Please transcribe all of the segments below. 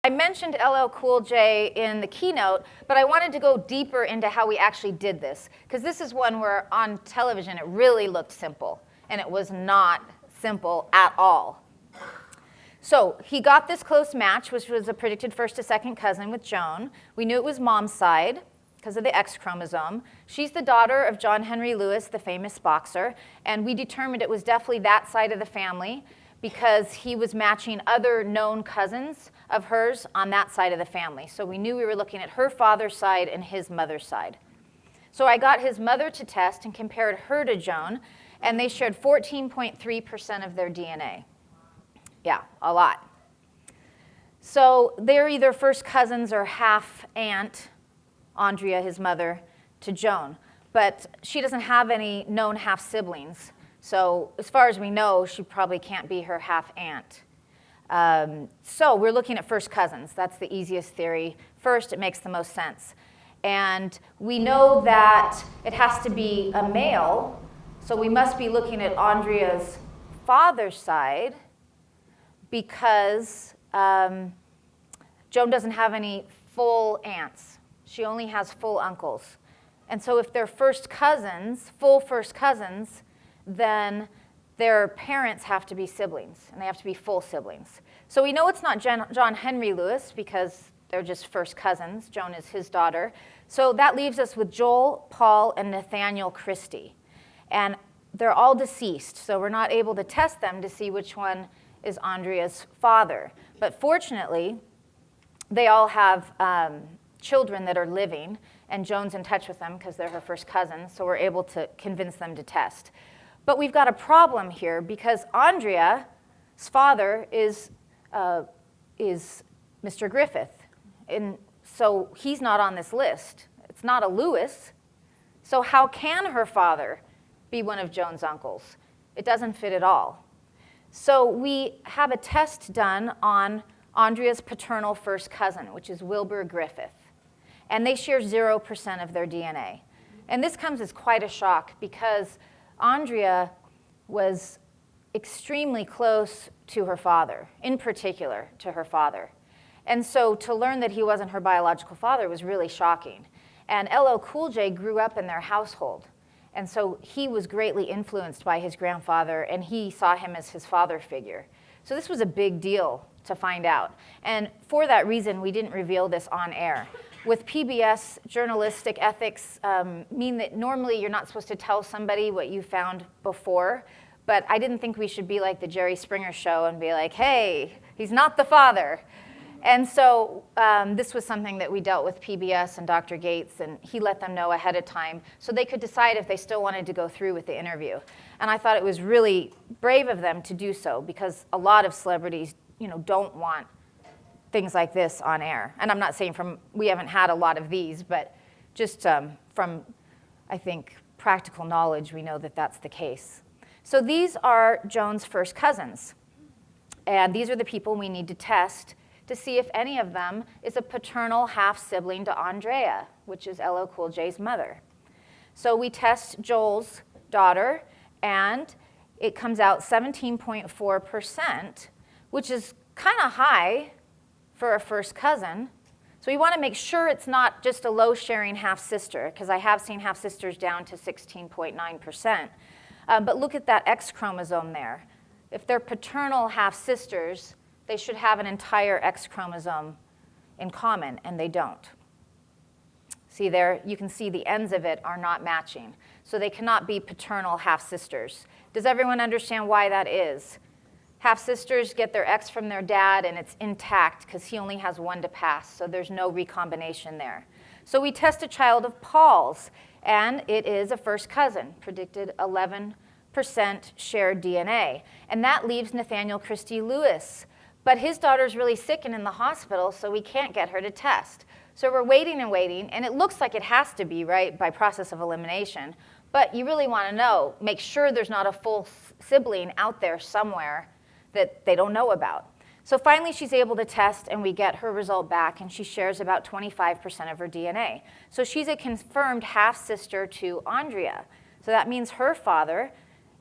I mentioned LL Cool J in the keynote, but I wanted to go deeper into how we actually did this, because this is one where on television it really looked simple, and it was not simple at all. So he got this close match, which was a predicted first to second cousin with Joan. We knew it was mom's side because of the X chromosome. She's the daughter of John Henry Lewis, the famous boxer, and we determined it was definitely that side of the family because he was matching other known cousins of hers on that side of the family. So we knew we were looking at her father's side and his mother's side. So I got his mother to test and compared her to Joan, and they shared 14.3% of their DNA. Yeah, a lot. So they're either first cousins or half aunt, Andrea, his mother, to Joan. But she doesn't have any known half siblings. So as far as we know, she probably can't be her half aunt. So we're looking at first cousins. That's the easiest theory. First, it makes the most sense. And we know that it has to be a male. So we must be looking at Andrea's father's side, because Joan doesn't have any full aunts. She only has full uncles. And so if they're first cousins, full first cousins, then their parents have to be siblings, and they have to be full siblings. So we know it's not John Henry Lewis because they're just first cousins. Joan is his daughter. So that leaves us with Joel, Paul, and Nathaniel Christie. And they're all deceased, so we're not able to test them to see which one is Andrea's father. But fortunately, they all have children that are living, and Joan's in touch with them because they're her first cousins, so we're able to convince them to test. But we've got a problem here because Andrea's father is Mr. Griffith, and so he's not on this list. It's not a Lewis, so how can her father be one of Joan's uncles? It doesn't fit at all. So we have a test done on Andrea's paternal first cousin, which is Wilbur Griffith. And they share 0% of their DNA. And this comes as quite a shock because Andrea was extremely close to her father, in particular to her father. And so to learn that he wasn't her biological father was really shocking. And LL Cool J grew up in their household. And so he was greatly influenced by his grandfather, and he saw him as his father figure. So this was a big deal to find out. And for that reason, we didn't reveal this on air. With PBS, journalistic ethics mean that normally you're not supposed to tell somebody what you found before, but I didn't think we should be like the Jerry Springer show and be like, hey, he's not the father. And so this was something that we dealt with PBS and Dr. Gates, and he let them know ahead of time so they could decide if they still wanted to go through with the interview. And I thought it was really brave of them to do so because a lot of celebrities, don't want things like this on air. And I'm not saying we haven't had a lot of these, but just from, I think, practical knowledge, we know that that's the case. So these are Joan's first cousins. And these are the people we need to test to see if any of them is a paternal half-sibling to Andrea, which is LL Cool J's mother. So we test Joel's daughter, and it comes out 17.4%, which is kind of high for a first cousin. So we want to make sure it's not just a low-sharing half-sister, because I have seen half-sisters down to 16.9%. But look at that X chromosome there. If they're paternal half-sisters, they should have an entire X chromosome in common, and they don't. See there, you can see the ends of it are not matching. So they cannot be paternal half-sisters. Does everyone understand why that is? Half-sisters get their X from their dad, and it's intact because he only has one to pass, so there's no recombination there. So we test a child of Paul's, and it is a first cousin, predicted 11% shared DNA. And that leaves Nathaniel Christie Lewis. But his daughter's really sick and in the hospital, so we can't get her to test. So we're waiting and waiting, and it looks like it has to be, right, by process of elimination. But you really want to know, make sure there's not a full sibling out there somewhere that they don't know about. So finally she's able to test, and we get her result back, and she shares about 25% of her DNA. So she's a confirmed half-sister to Andrea. So that means her father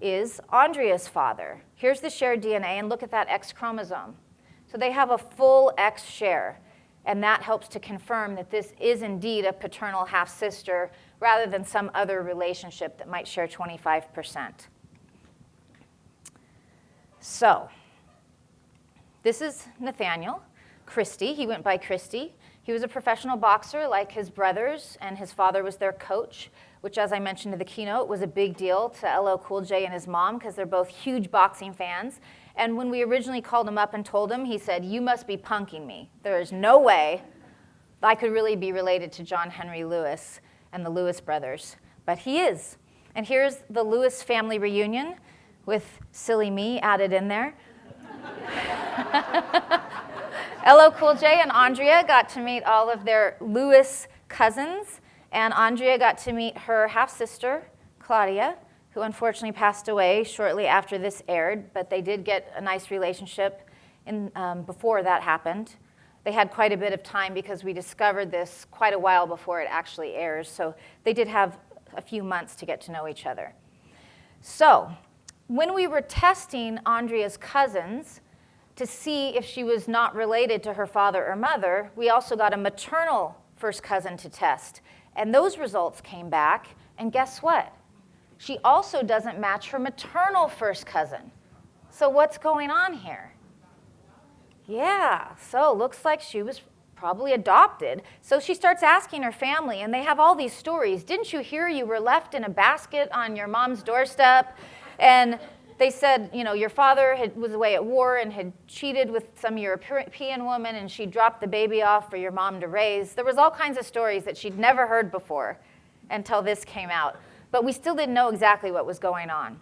is Andrea's father. Here's the shared DNA, and look at that X chromosome. So So they have a full X share, and that helps to confirm that this is indeed a paternal half-sister rather than some other relationship that might share 25%. So this is Nathaniel Christie. He went by Christie. He was a professional boxer like his brothers, and his father was their coach, which, as I mentioned in the keynote, was a big deal to LL Cool J and his mom because they're both huge boxing fans. And when we originally called him up and told him, he said, "You must be punking me. There is no way I could really be related to John Henry Lewis and the Lewis brothers." But he is. And here's the Lewis family reunion with silly me added in there. LL Cool J and Andrea got to meet all of their Lewis cousins, and Andrea got to meet her half-sister, Claudia, who unfortunately passed away shortly after this aired, but they did get a nice relationship before that happened. They had quite a bit of time because we discovered this quite a while before it actually airs, so they did have a few months to get to know each other. So when we were testing Andrea's cousins to see if she was not related to her father or mother, we also got a maternal first cousin to test. And those results came back, and guess what? She also doesn't match her maternal first cousin. So what's going on here? Yeah, so looks like she was probably adopted. So she starts asking her family, and they have all these stories. Didn't you hear you were left in a basket on your mom's doorstep? And they said, you know, your father was away at war and had cheated with some European woman, and she dropped the baby off for your mom to raise. There was all kinds of stories that she'd never heard before until this came out. But we still didn't know exactly what was going on.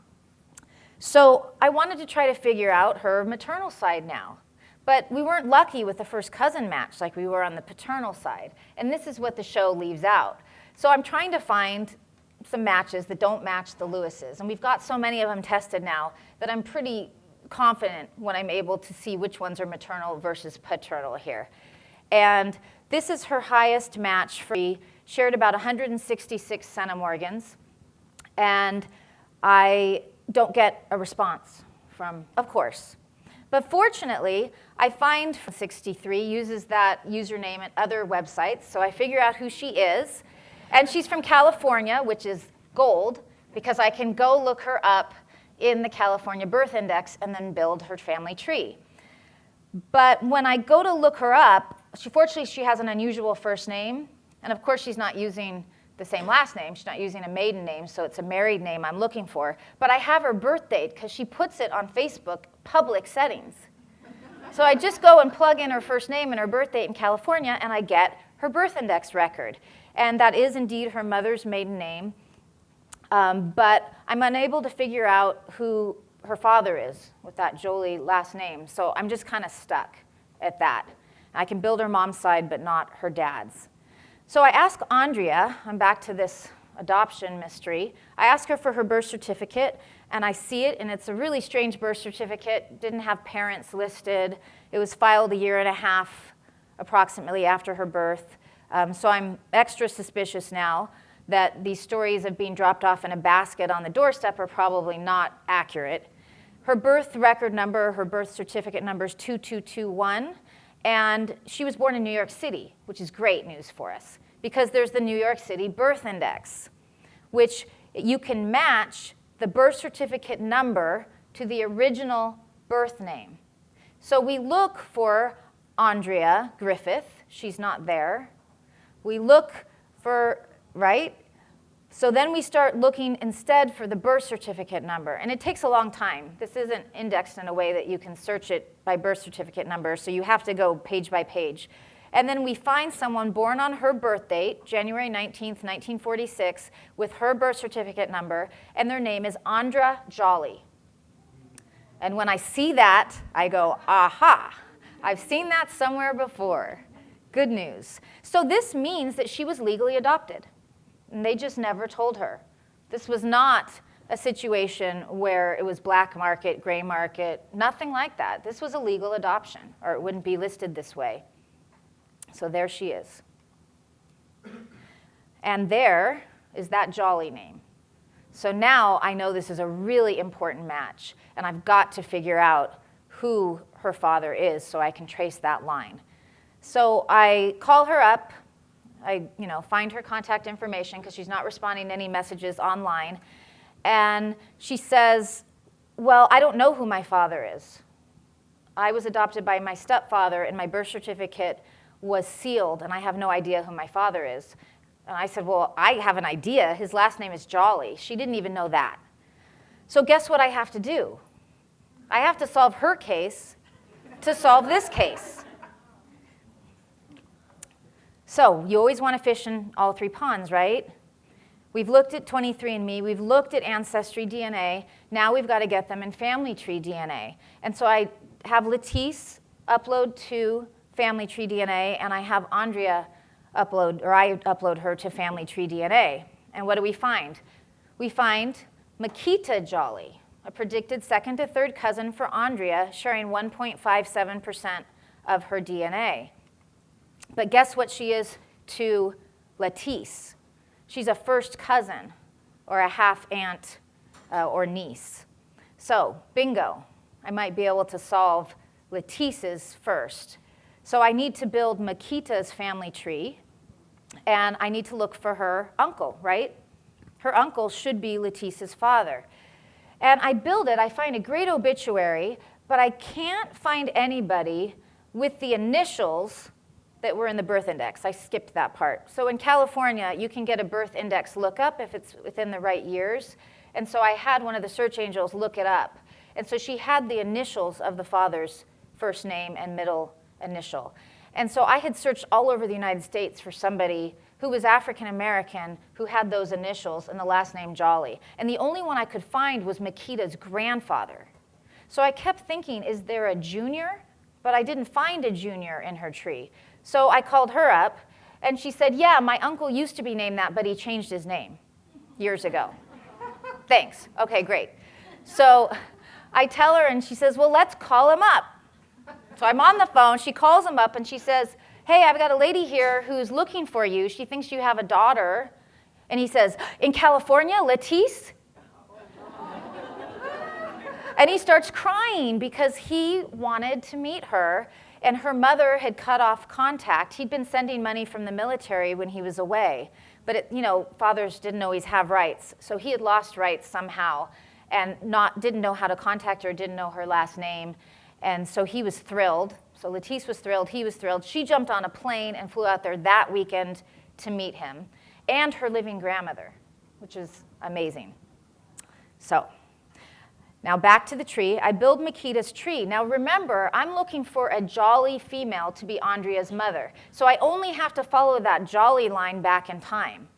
So I wanted to try to figure out her maternal side now. But we weren't lucky with the first cousin match like we were on the paternal side. And this is what the show leaves out. So I'm trying to find some matches that don't match the Lewises. And we've got so many of them tested now that I'm pretty confident when I'm able to see which ones are maternal versus paternal here. And this is her highest match. She shared about 166 centimorgans. And I don't get a response from, of course. But fortunately, I find 63 uses that username at other websites, so I figure out who she is. And she's from California, which is gold, because I can go look her up in the California Birth Index and then build her family tree. But when I go to look her up, fortunately, she has an unusual first name. And of course, she's not using the same last name. She's not using a maiden name, so it's a married name I'm looking for. But I have her birth date because she puts it on Facebook public settings. So I just go and plug in her first name and her birth date in California, and I get her birth index record. And that is indeed her mother's maiden name. But I'm unable to figure out who her father is with that Jolie last name. So I'm just kind of stuck at that. I can build her mom's side, but not her dad's. So I ask Andrea, I'm back to this adoption mystery. I ask her for her birth certificate, and I see it, and it's a really strange birth certificate. Didn't have parents listed. It was filed a year and a half approximately after her birth. So I'm extra suspicious now that these stories of being dropped off in a basket on the doorstep are probably not accurate. Her birth record number, her birth certificate number is 2221, and she was born in New York City, which is great news for us, because there's the New York City Birth Index, which you can match the birth certificate number to the original birth name. So we look for Andrea Griffith. She's not there. We look for, right? So then we start looking instead for the birth certificate number. And it takes a long time. This isn't indexed in a way that you can search it by birth certificate number, so you have to go page by page. And then we find someone born on her birth date, January 19th, 1946, with her birth certificate number, and their name is Andra Jolly. And when I see that, I go, aha, I've seen that somewhere before. Good news. So this means that she was legally adopted, and they just never told her. This was not a situation where it was black market, gray market, nothing like that. This was a legal adoption, or it wouldn't be listed this way. So there she is. And there is that Jolly name. So now I know this is a really important match, and I've got to figure out who her father is so I can trace that line. So I call her up. I find her contact information because she's not responding to any messages online. And she says, well, I don't know who my father is. I was adopted by my stepfather, and my birth certificate was sealed, and I have no idea who my father is. And I said, well, I have an idea. His last name is Jolly. She didn't even know that. So guess what I have to do? I have to solve her case to solve this case. So you always want to fish in all three ponds, right? We've looked at 23andMe. We've looked at Ancestry DNA. Now we've got to get them in Family Tree DNA. And so I have Lettice upload to Family Tree DNA, and I have Andrea upload her to Family Tree DNA. And what do we find? We find Makita Jolly, a predicted second to third cousin for Andrea, sharing 1.57% of her DNA. But guess what she is to Lettice? She's a first cousin, or a half aunt or niece. So, bingo, I might be able to solve Lettice's first. So I need to build Makita's family tree, and I need to look for her uncle, right? Her uncle should be Lettice's father. And I build it, I find a great obituary, but I can't find anybody with the initials that were in the birth index. I skipped that part. So in California, you can get a birth index lookup if it's within the right years. And so I had one of the search angels look it up. And so she had the initials of the father's first name and middle initial. And so I had searched all over the United States for somebody who was African American who had those initials and the last name Jolly. And the only one I could find was Makita's grandfather. So I kept thinking, is there a junior? But I didn't find a junior in her tree. So I called her up, and she said, yeah, my uncle used to be named that, but he changed his name years ago. Thanks. Okay, great. So I tell her, and she says, well, let's call him up. So I'm on the phone. She calls him up, and she says, hey, I've got a lady here who's looking for you. She thinks you have a daughter. And he says, in California, Lettice? And he starts crying because he wanted to meet her, and her mother had cut off contact. He'd been sending money from the military when he was away, but fathers didn't always have rights, so he had lost rights somehow, and didn't know how to contact her, didn't know her last name, and so he was thrilled. So Lettice was thrilled, he was thrilled. She jumped on a plane and flew out there that weekend to meet him, and her living grandmother, which is amazing. So now back to the tree. I build Makita's tree. Now remember, I'm looking for a Jolly female to be Andrea's mother. So I only have to follow that Jolly line back in time.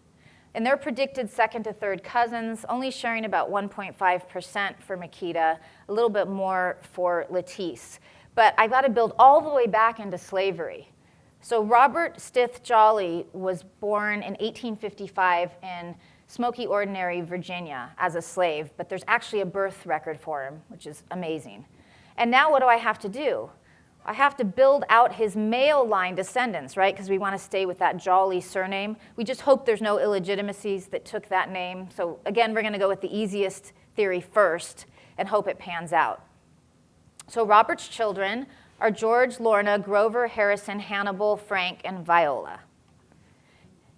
And they're predicted second to third cousins, only sharing about 1.5% for Makita, a little bit more for Lettice. But I got to build all the way back into slavery. So Robert Stith Jolly was born in 1855 in Smoky Ordinary, Virginia, as a slave, but there's actually a birth record for him, which is amazing. And now what do I have to do? I have to build out his male line descendants, right? Because we want to stay with that Jolly surname. We just hope there's no illegitimacies that took that name. So again, we're going to go with the easiest theory first and hope it pans out. So Robert's children are George, Lorna, Grover, Harrison, Hannibal, Frank, and Viola.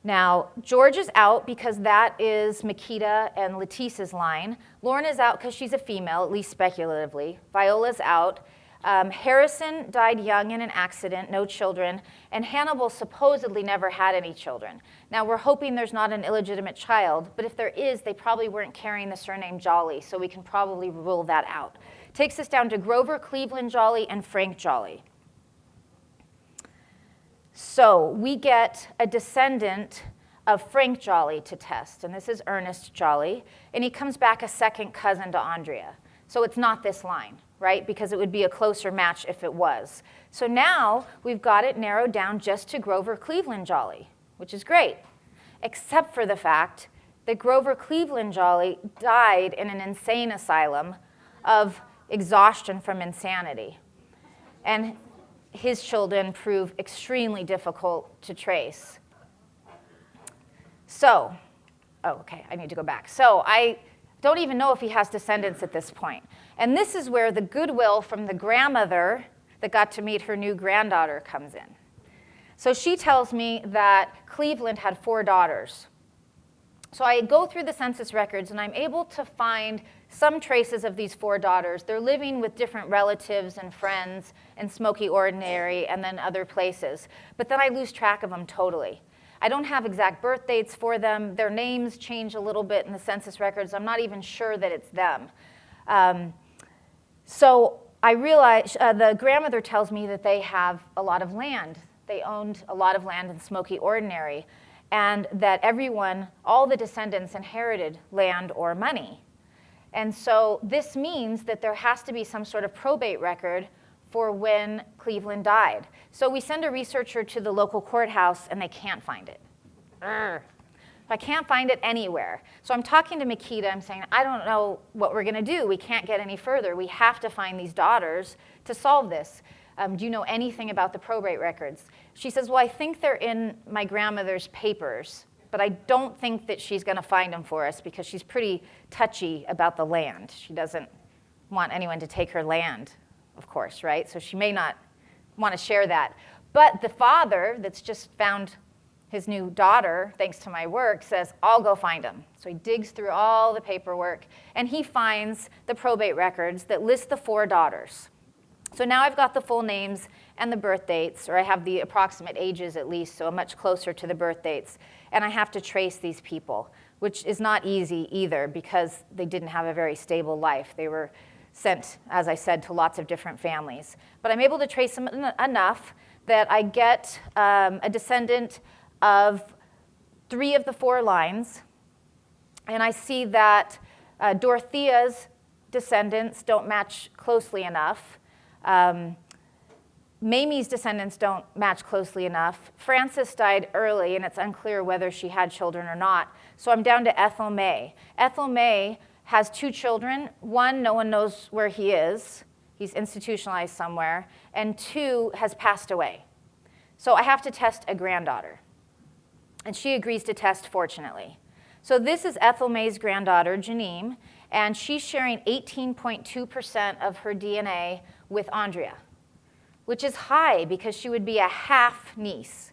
Now, George is out because that is Makita and Lettice's line. Lorna's out because she's a female, at least speculatively. Viola's out. Harrison died young in an accident, no children, and Hannibal supposedly never had any children. Now, we're hoping there's not an illegitimate child, but if there is, they probably weren't carrying the surname Jolly, so we can probably rule that out. Takes us down to Grover Cleveland Jolly and Frank Jolly. So we get a descendant of Frank Jolly to test, and this is Ernest Jolly, and he comes back a second cousin to Andrea. So it's not this line, right? Because it would be a closer match if it was. So now we've got it narrowed down just to Grover Cleveland Jolly, which is great, except for the fact that Grover Cleveland Jolly died in an insane asylum of exhaustion from insanity. And his children prove extremely difficult to trace. So, I need to go back. So I don't even know if he has descendants at this point. And this is where the goodwill from the grandmother that got to meet her new granddaughter comes in. So she tells me that Cleveland had 4 daughters. So I go through the census records, and I'm able to find some traces of these 4 daughters. They're living with different relatives and friends in Smoky Ordinary and then other places. But then I lose track of them totally. I don't have exact birth dates for them. Their names change a little bit in the census records. I'm not even sure that it's them. So I realize the grandmother tells me that they have a lot of land. They owned a lot of land in Smoky Ordinary, and that everyone, all the descendants, inherited land or money. And so this means that there has to be some sort of probate record for when Cleveland died. So we send a researcher to the local courthouse, and they can't find it. I can't find it anywhere. So I'm talking to Makita. I'm saying, I don't know what we're going to do. We can't get any further. We have to find these daughters to solve this. Do you know anything about the probate records? She says, well, I think they're in my grandmother's papers, but I don't think that she's going to find them for us because she's pretty touchy about the land. She doesn't want anyone to take her land, of course, right? So she may not want to share that. But the father that's just found his new daughter, thanks to my work, says, I'll go find him. So he digs through all the paperwork, and he finds the probate records that list the 4 daughters. So now I've got the full names and the birth dates, or I have the approximate ages at least, so much closer to the birth dates. And I have to trace these people, which is not easy either because they didn't have a very stable life. They were sent, as I said, to lots of different families. But I'm able to trace them enough that I get a descendant of 3 of the 4 lines. And I see that Dorothea's descendants don't match closely enough. Mamie's descendants don't match closely enough. Frances died early, and it's unclear whether she had children or not. So I'm down to Ethel May. Ethel May has 2 children. 1, no one knows where he is. He's institutionalized somewhere. And 2 has passed away. So I have to test a granddaughter. And she agrees to test, fortunately. So this is Ethel May's granddaughter, Janine, and she's sharing 18.2% of her DNA with Andrea, which is high because she would be a half niece.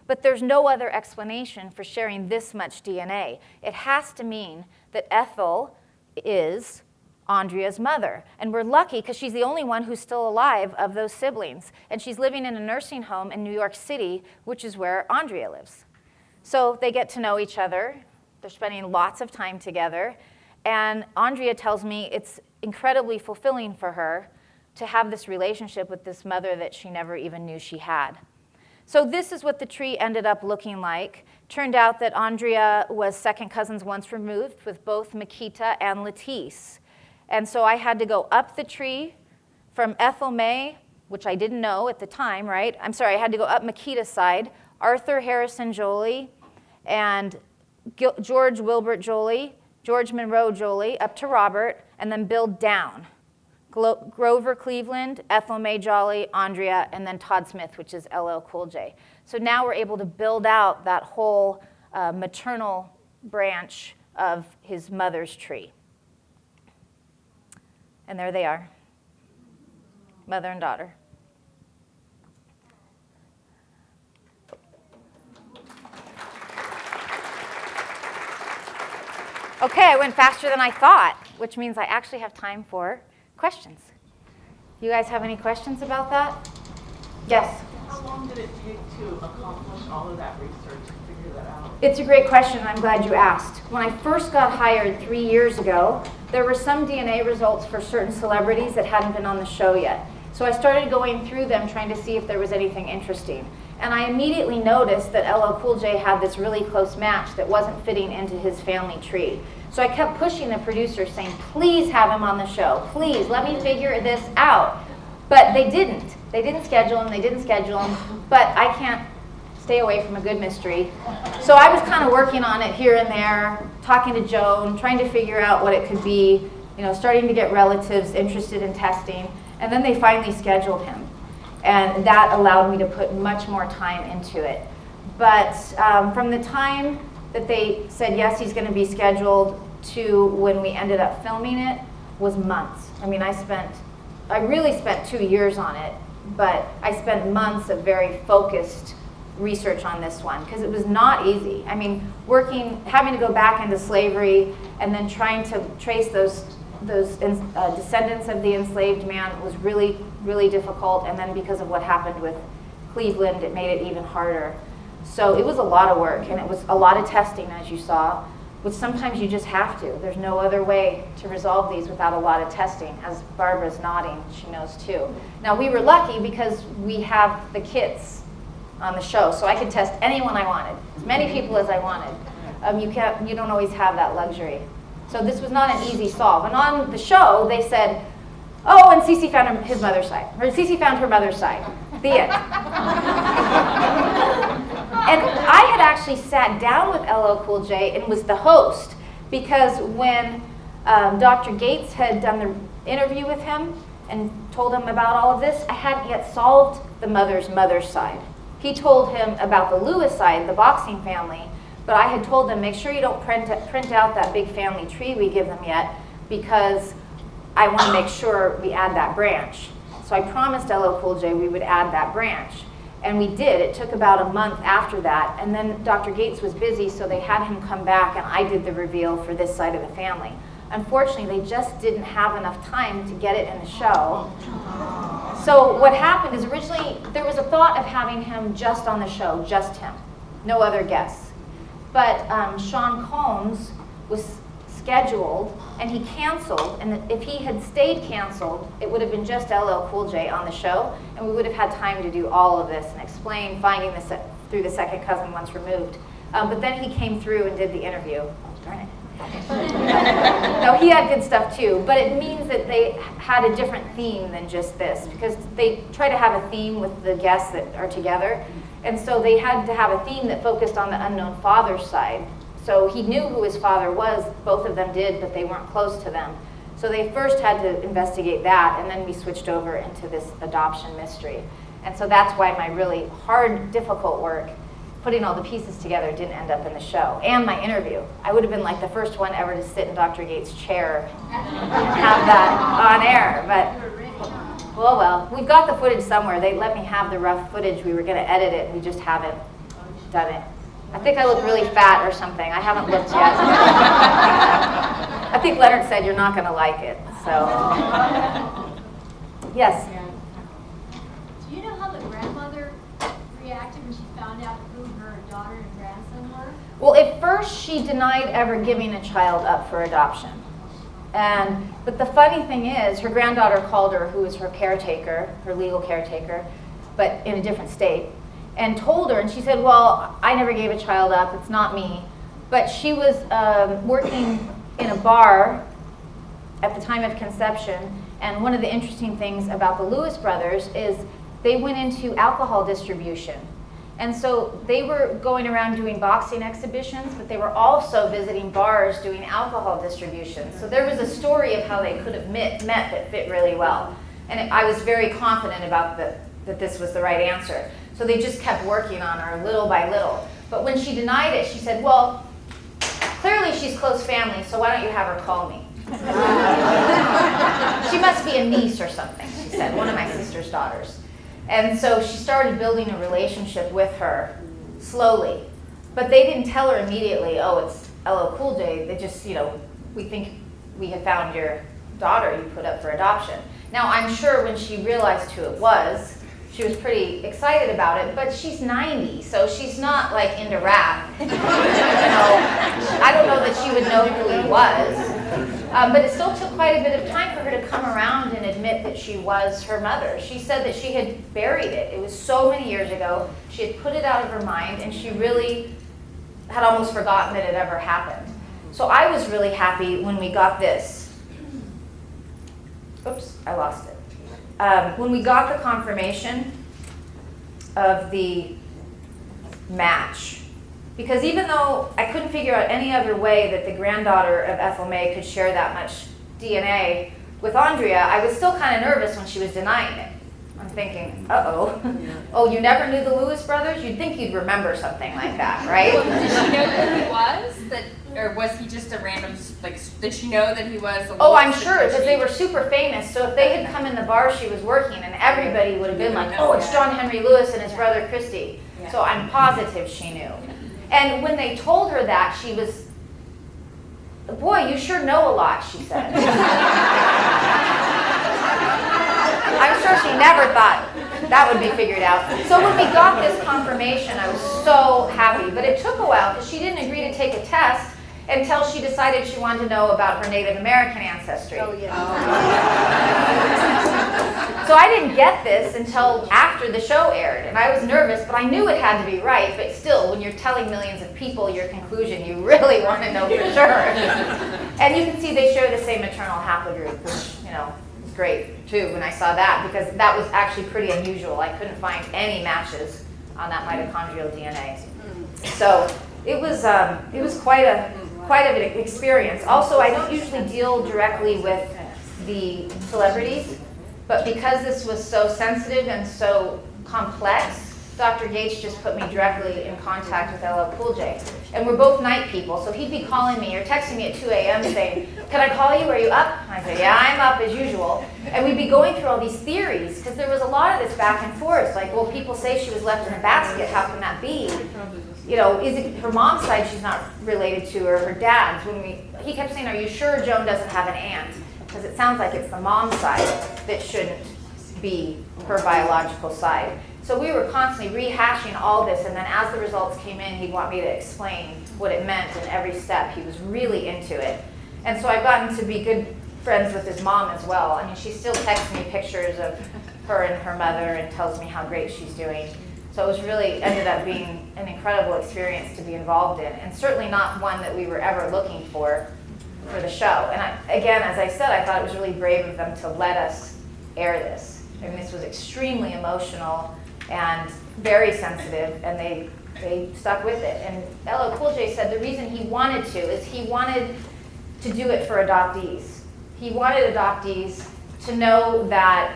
But there's no other explanation for sharing this much DNA. It has to mean that Ethel is Andrea's mother. And we're lucky because she's the only one who's still alive of those siblings. And she's living in a nursing home in New York City, which is where Andrea lives. So they get to know each other. They're spending lots of time together. And Andrea tells me it's incredibly fulfilling for her to have this relationship with this mother that she never even knew she had. So this is what the tree ended up looking like. Turned out that Andrea was second cousins once removed with both Makita and Lettice. And so I had to go up the tree from Ethel May, which I didn't know at the time, right? I'm sorry, I had to go up Makita's side, Arthur Harrison Jolie, and George Wilbert Jolie, George Monroe Jolie, up to Robert, and then build down. Grover Cleveland, Ethel May Jolie, Andrea, and then Todd Smith, which is LL Cool J. So now we're able to build out that whole maternal branch of his mother's tree. And there they are, mother and daughter. Okay, I went faster than I thought, which means I actually have time for questions. You guys have any questions about that? Yes? How long did it take to accomplish all of that research to figure that out? It's a great question, and I'm glad you asked. When I first got hired 3 years ago, there were some DNA results for certain celebrities that hadn't been on the show yet. So I started going through them trying to see if there was anything interesting. And I immediately noticed that LL Cool J had this really close match that wasn't fitting into his family tree. So I kept pushing the producer saying, please have him on the show. Please, let me figure this out. But they didn't. They didn't schedule him, but I can't stay away from a good mystery. So I was kind of working on it here and there, talking to Joan, trying to figure out what it could be, starting to get relatives interested in testing. And then they finally scheduled him. And that allowed me to put much more time into it. But from the time that they said, yes, he's going to be scheduled, to when we ended up filming it was months. I mean, I spent I really spent 2 years on it, but I spent months of very focused research on this one because it was not easy. I mean, having to go back into slavery and then trying to trace those descendants of the enslaved man was really, really difficult. And then because of what happened with Cleveland, it made it even harder. So it was a lot of work, and it was a lot of testing, as you saw, which sometimes you just have to. There's no other way to resolve these without a lot of testing, as Barbara's nodding, she knows too. Now, we were lucky because we have the kits on the show, so I could test anyone I wanted, as many people as I wanted. You don't always have that luxury. So this was not an easy solve. And on the show, they said, oh, and CeCe found his mother's side, or CeCe found her mother's side. The end. And I had actually sat down with LL Cool J and was the host, because when Dr. Gates had done the interview with him and told him about all of this, I hadn't yet solved the mother's side. He told him about the Lewis side, the boxing family, but I had told them, make sure you don't print out that big family tree we give them yet, because I want to make sure we add that branch. So I promised LL Cool J we would add that branch. And we did. It took about a month after that. And then Dr. Gates was busy, so they had him come back, and I did the reveal for this side of the family. Unfortunately, they just didn't have enough time to get it in the show. So what happened is originally there was a thought of having him just on the show, just him, no other guests. But Sean Combs was scheduled, and he canceled, and if he had stayed canceled, it would have been just LL Cool J on the show, and we would have had time to do all of this and explain finding this through the second cousin once removed. But then he came through and did the interview. Darn it. No, he had good stuff too, but it means that they had a different theme than just this, because they try to have a theme with the guests that are together, and so they had to have a theme that focused on the unknown father's side. So he knew who his father was, both of them did, but they weren't close to them. So they first had to investigate that, and then we switched over into this adoption mystery. And so that's why my really hard, difficult work, putting all the pieces together, didn't end up in the show. And my interview. I would have been like the first one ever to sit in Dr. Gates' chair and have that on air, but well, we've got the footage somewhere. They let me have the rough footage. We were gonna edit it, and we just haven't done it. I think I look really fat or something. I haven't looked yet. I think Leonard said you're not going to like it. So, yes. Do you know how the grandmother reacted when she found out who her daughter and grandson were? Well, at first she denied ever giving a child up for adoption. But the funny thing is, her granddaughter called her, who was her caretaker, her legal caretaker, but in a different state, and told her, and she said, well, I never gave a child up, it's not me. But she was working in a bar at the time of conception, and one of the interesting things about the Lewis brothers is they went into alcohol distribution. And so they were going around doing boxing exhibitions, but they were also visiting bars doing alcohol distribution. So there was a story of how they could have met that fit really well. And I was very confident about that this was the right answer. So they just kept working on her little by little. But when she denied it, she said, well, clearly she's close family, so why don't you have her call me? She must be a niece or something, she said, one of my sister's daughters. And so she started building a relationship with her slowly. But they didn't tell her immediately, oh, it's LL Cool J. They just, we think we have found your daughter you put up for adoption. Now, I'm sure when she realized who it was, she was pretty excited about it, but she's 90, so she's not like into rap. I don't know that she would know who he was. But it still took quite a bit of time for her to come around and admit that she was her mother. She said that she had buried it. It was so many years ago. She had put it out of her mind, and she really had almost forgotten that it ever happened. So I was really happy when we got this. Oops, I lost it. When we got the confirmation of the match, because even though I couldn't figure out any other way that the granddaughter of Ethel May could share that much DNA with Andrea, I was still kind of nervous when she was denying it. I'm thinking, uh-oh. Oh, you never knew the Lewis brothers? You'd think you'd remember something like that, right? Well, did she know who he was? Or was he just a random, like, did she know that he was a Oh, I'm Lewis, or sure, did because she- they were super famous. So if they had come in the bar she was working, and everybody would have been like, oh, it's John Henry Lewis and his brother Christy. So I'm positive she knew. And when they told her that, she was, boy, you sure know a lot, she said. I'm sure she never thought that would be figured out. So when we got this confirmation, I was so happy. But it took a while because she didn't agree to take a test until she decided she wanted to know about her Native American ancestry. Oh, yeah. So I didn't get this until after the show aired, and I was nervous, but I knew it had to be right. But still, when you're telling millions of people your conclusion, you really want to know for sure. And you can see they share the same maternal haplogroup, which, you know, is great too when I saw that, because that was actually pretty unusual. I couldn't find any matches on that mitochondrial DNA. So it was quite an experience. Also, I don't usually deal directly with the celebrities, but because this was so sensitive and so complex, Dr. Yates just put me directly in contact with LL Cool J. And we're both night people, so he'd be calling me or texting me at 2 a.m. saying, can I call you? Are you up? And I'd say, yeah, I'm up as usual. And we'd be going through all these theories, because there was a lot of this back and forth. Like, well, people say she was left in a basket. How can that be? You know, is it her mom's side she's not related to, or her dad's? He kept saying, are you sure Joan doesn't have an aunt? Because it sounds like it's the mom's side that shouldn't be her biological side. So we were constantly rehashing all this, and then as the results came in, he'd want me to explain what it meant in every step. He was really into it. And so I've gotten to be good friends with his mom as well. I mean, she still texts me pictures of her and her mother and tells me how great she's doing. So it was really ended up being an incredible experience to be involved in, and certainly not one that we were ever looking for the show. And again, as I said, I thought it was really brave of them to let us air this. I mean, this was extremely emotional and very sensitive, and they stuck with it. And LL Cool J said the reason he wanted to is he wanted to do it for adoptees. He wanted adoptees to know that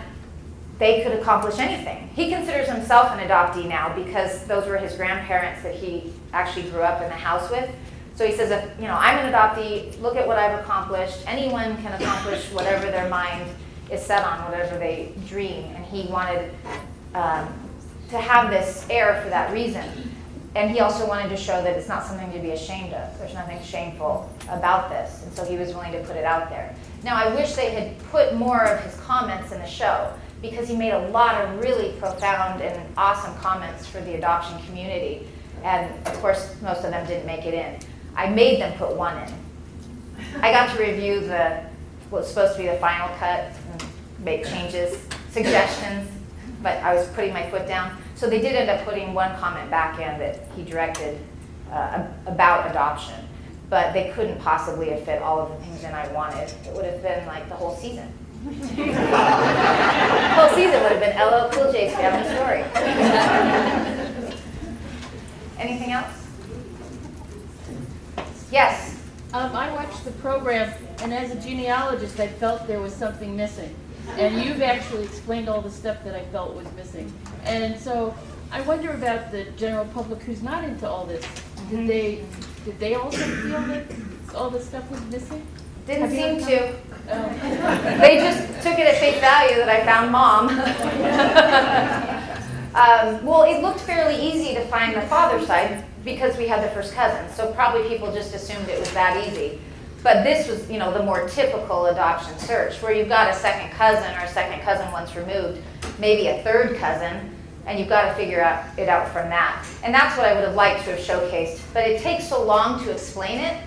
they could accomplish anything. He considers himself an adoptee now because those were his grandparents that he actually grew up in the house with. So he says, if, you know, I'm an adoptee, look at what I've accomplished. Anyone can accomplish whatever their mind is set on, whatever they dream. And he wanted to have this air for that reason. And he also wanted to show that it's not something to be ashamed of. There's nothing shameful about this. And so he was willing to put it out there. Now, I wish they had put more of his comments in the show, because he made a lot of really profound and awesome comments for the adoption community. And of course, most of them didn't make it in. I made them put one in. I got to review what was supposed to be the final cut and make changes, suggestions, but I was putting my foot down. So they did end up putting one comment back in that he directed about adoption, but they couldn't possibly have fit all of the things in I wanted. It would have been like the whole season. The whole season would have been LL Cool J's family story. Anything else? Yes. I watched the program, and as a genealogist, I felt there was something missing. And you've actually explained all the stuff that I felt was missing. And so I wonder about the general public who's not into all this. Did they also feel that all this stuff was missing? Didn't seem to. They just took it at face value that I found mom. Well, it looked fairly easy to find the father's side because we had the first cousin. So probably people just assumed it was that easy. But this was, you know, the more typical adoption search, where you've got a second cousin or a second cousin once removed, maybe a third cousin, and you've got to figure it out from that. And that's what I would have liked to have showcased. But it takes so long to explain it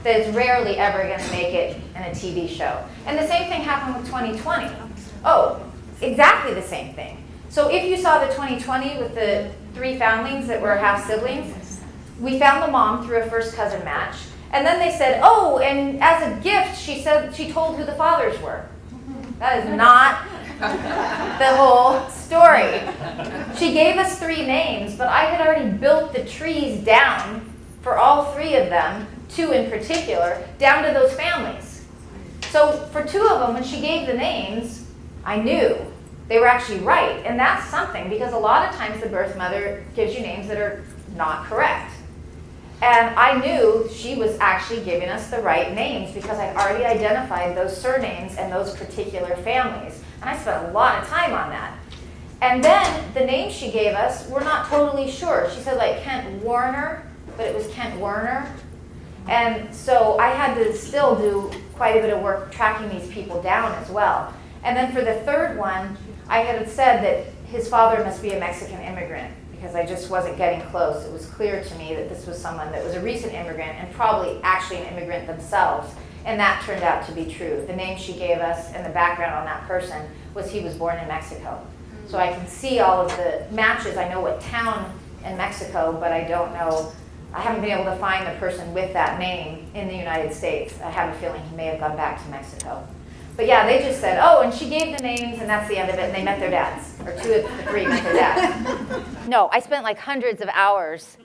that it's rarely ever going to make it in a TV show. And the same thing happened with 2020. Oh, exactly the same thing. So if you saw the 2020 with the 3 foundlings that were half siblings, we found the mom through a first cousin match. And then they said, oh, and as a gift, she told who the fathers were. That is not the whole story. She gave us 3 names, but I had already built the trees down for all 3 of them, 2 in particular, down to those families. So for 2 of them, when she gave the names, I knew they were actually right. And that's something, because a lot of times the birth mother gives you names that are not correct. And I knew she was actually giving us the right names because I'd already identified those surnames and those particular families. And I spent a lot of time on that. And then the names she gave us, we're not totally sure. She said like Kent Warner, but it was Kent Werner. And so I had to still do quite a bit of work tracking these people down as well. And then for the third one, I had said that his father must be a Mexican immigrant because I just wasn't getting close. It was clear to me that this was someone that was a recent immigrant and probably actually an immigrant themselves. And that turned out to be true. The name she gave us and the background on that person was he was born in Mexico. So I can see all of the matches. I know what town in Mexico, but I don't know. I haven't been able to find the person with that name in the United States. I have a feeling he may have gone back to Mexico. But yeah, they just said, oh, and she gave the names, and that's the end of it, and they met their dads. Or 2 of the 3 met their dads. No, I spent like hundreds of hours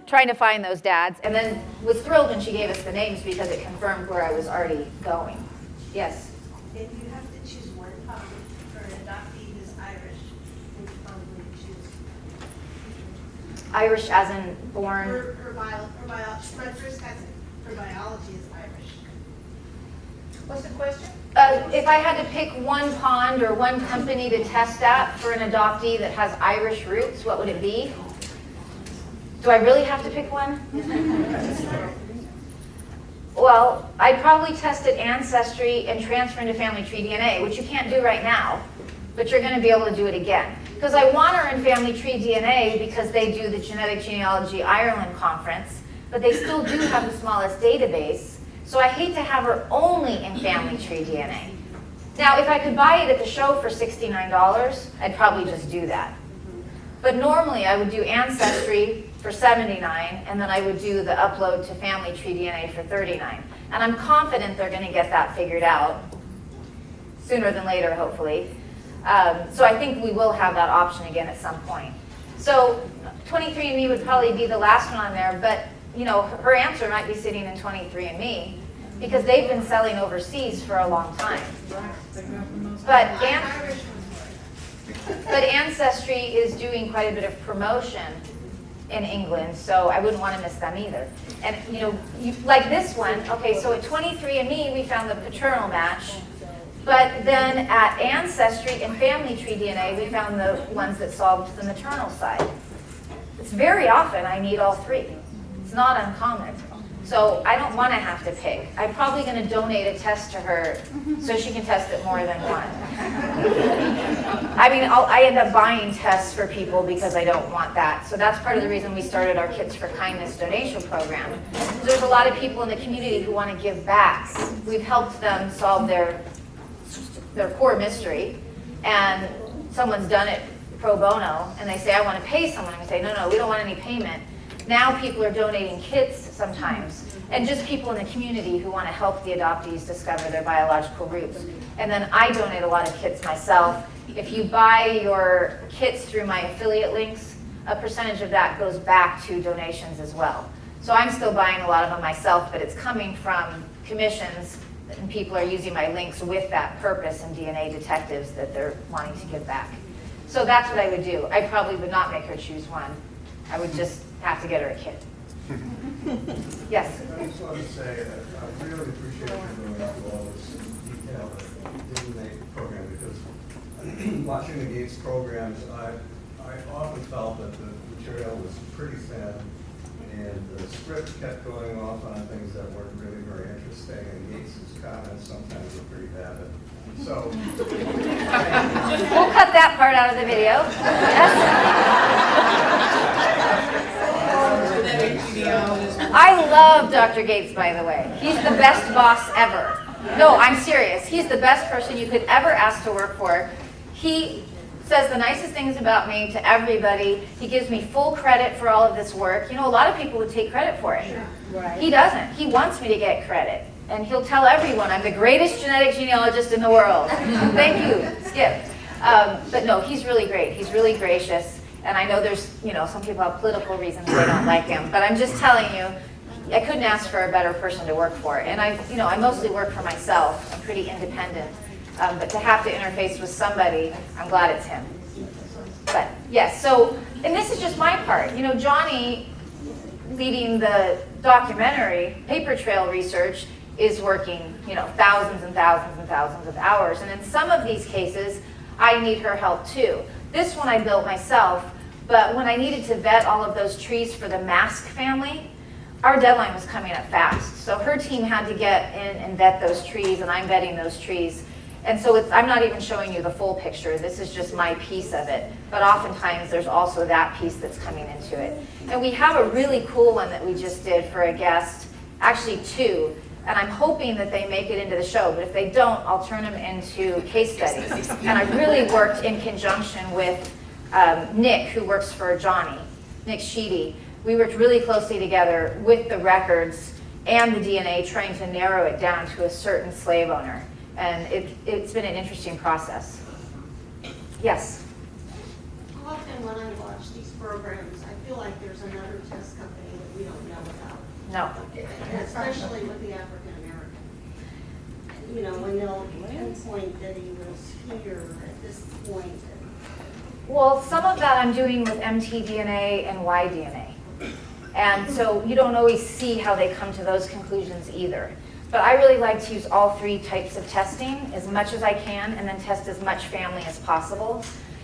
trying to find those dads, and then was thrilled when she gave us the names because it confirmed where I was already going. Yes? If you have to choose one for an adoptee who's Irish, which one would you choose? Irish as in born. My first cousin, her biology is Irish. What's the question? If I had to pick one pond or one company to test at for an adoptee that has Irish roots, what would it be? Do I really have to pick one? Well, I'd probably test at Ancestry and transfer into Family Tree DNA, which you can't do right now, but you're going to be able to do it again. Because I want her in Family Tree DNA because they do the Genealogy Ireland conference, but they still do have the smallest database. So I hate to have her only in Family Tree DNA. Now, if I could buy it at the show for $69, I'd probably just do that. But normally I would do Ancestry for $79, and then I would do the upload to Family Tree DNA for $39. And I'm confident they're going to get that figured out sooner than later, hopefully. So I think we will have that option again at some point. So 23andMe would probably be the last one on there, but you know, her answer might be sitting in 23andMe because they've been selling overseas for a long time. But Ancestry is doing quite a bit of promotion in England, so I wouldn't want to miss them either. And you know, like this one, okay, so at 23andMe we found the paternal match, but then at Ancestry and Family Tree DNA we found the ones that solved the maternal side. It's very often I need all 3. It's not uncommon. So I don't want to have to pick. I'm probably going to donate a test to her so she can test it more than one. I mean, I end up buying tests for people because I don't want that. So that's part of the reason we started our Kids for Kindness donation program. There's a lot of people in the community who want to give back. We've helped them solve their core mystery, and someone's done it pro bono, and they say, I want to pay someone. And we say, no, we don't want any payment. Now people are donating kits sometimes, and just people in the community who want to help the adoptees discover their biological roots. And then I donate a lot of kits myself. If you buy your kits through my affiliate links, a percentage of that goes back to donations as well. So I'm still buying a lot of them myself, but it's coming from commissions, and people are using my links with that purpose and DNA detectives that they're wanting to give back. So that's what I would do. I probably would not make her choose one. I would just have to get her a kit. Yes? I just want to say that I really appreciate you going into all this detail in the program, because watching the Gates programs, I often felt that the material was pretty thin, and the script kept going off on things that weren't really very interesting, and Gates' comments sometimes were pretty vapid. So we'll cut that part out of the video. Yes. I love Dr. Gates, by the way. He's the best boss ever. No, I'm serious. He's the best person you could ever ask to work for. He says the nicest things about me to everybody. He gives me full credit for all of this work. You know, a lot of people would take credit for it. Right. He doesn't. He wants me to get credit. And he'll tell everyone I'm the greatest genetic genealogist in the world. Thank you, Skip. But no, he's really great. He's really gracious. And I know there's, you know, some people have political reasons they don't like him. But I'm just telling you, I couldn't ask for a better person to work for. And I mostly work for myself. I'm pretty independent. But to have to interface with somebody, I'm glad it's him. But yes, so, and this is just my part. You know, Johnny leading the documentary, paper trail research, is working, thousands and thousands and thousands of hours. And in some of these cases, I need her help too. This one I built myself, but when I needed to vet all of those trees for the Mask family, our deadline was coming up fast. So her team had to get in and vet those trees, and I'm vetting those trees. And so I'm not even showing you the full picture. This is just my piece of it. But oftentimes there's also that piece that's coming into it. And we have a really cool one that we just did for a guest, actually two. And I'm hoping that they make it into the show. But if they don't, I'll turn them into case studies. And I really worked in conjunction with Nick, who works for Johnny, Nick Sheedy. We worked really closely together with the records and the DNA, trying to narrow it down to a certain slave owner. And it's been an interesting process. Yes? Often when I watch these programs, I feel like there's another test company that we don't know about. No. And especially with the African American. When they'll pinpoint that he was here at this point. Well, some of that I'm doing with mtDNA and Y-DNA. And so you don't always see how they come to those conclusions either. But I really like to use all three types of testing as much as I can, and then test as much family as possible.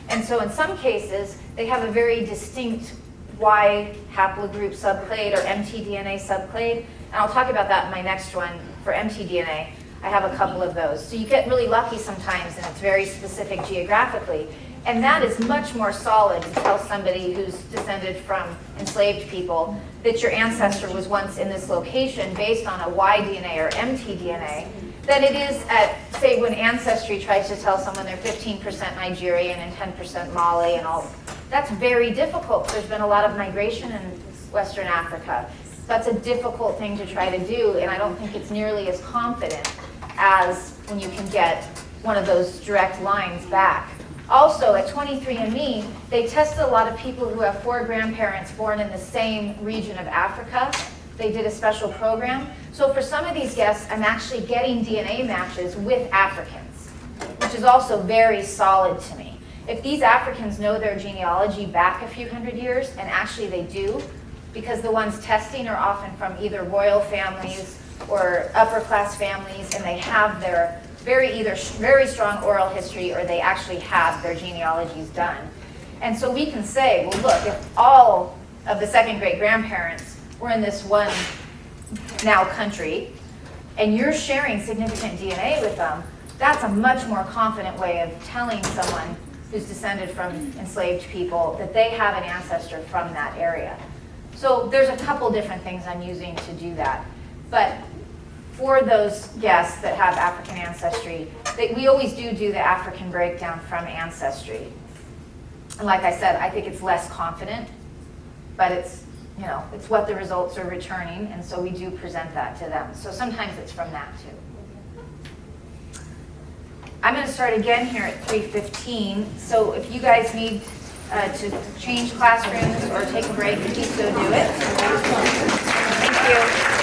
And so in some cases, they have a very distinct Y haplogroup subclade or mtDNA subclade. And I'll talk about that in my next one for mtDNA. I have a couple of those. So you get really lucky sometimes, and it's very specific geographically. And that is much more solid to tell somebody who's descended from enslaved people that your ancestor was once in this location based on a Y-DNA or mtDNA than it is at, say, when Ancestry tries to tell someone they're 15% Nigerian and 10% Mali and all. That's very difficult. There's been a lot of migration in Western Africa. That's a difficult thing to try to do, and I don't think it's nearly as confident as when you can get one of those direct lines back. Also, at 23andMe, they tested a lot of people who have 4 grandparents born in the same region of Africa. They did a special program. So for some of these guests, I'm actually getting DNA matches with Africans, which is also very solid to me. If these Africans know their genealogy back a few hundred years, and actually they do, because the ones testing are often from either royal families or upper class families, and they have their very strong oral history, or they actually have their genealogies done. And so we can say, well, look, if all of the second great grandparents were in this one now country, and you're sharing significant DNA with them, that's a much more confident way of telling someone who's descended from enslaved people that they have an ancestor from that area. So there's a couple different things I'm using to do that. But for those guests that have African ancestry, we always do the African breakdown from Ancestry. And like I said, I think it's less confident, but it's what the results are returning, and so we do present that to them. So sometimes it's from that too. I'm going to start again here at 3:15. So if you guys need to change classrooms or take a break, please go do it. Thank you.